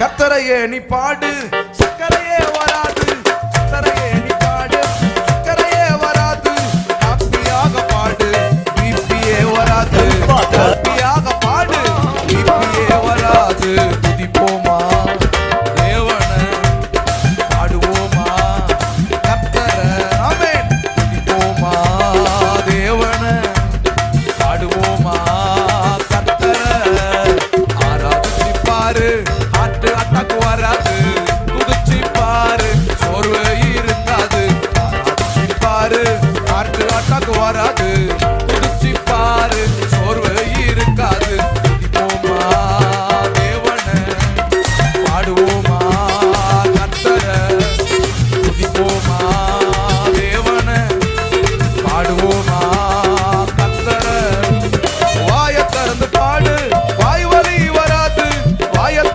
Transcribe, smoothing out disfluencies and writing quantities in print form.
கர்த்தரையே நீ பாடு, சக்கரையே வராது. கர்த்தரையே நீ பாடு, சக்கரையே வராது. ஹாப்பியாக பாடு, பிபியே வராது. ஹாப்பியாக பாடு, பிபியே வராது. துதிப்போமா தேவனை, பாடுவோமா கர்த்தரை. ஆமென். துதிப்போமா தேவனை, பாடுவோமா கர்த்தரை. ஆராதிப்பாரு, ஹார்ட் அட்டாக் வராது.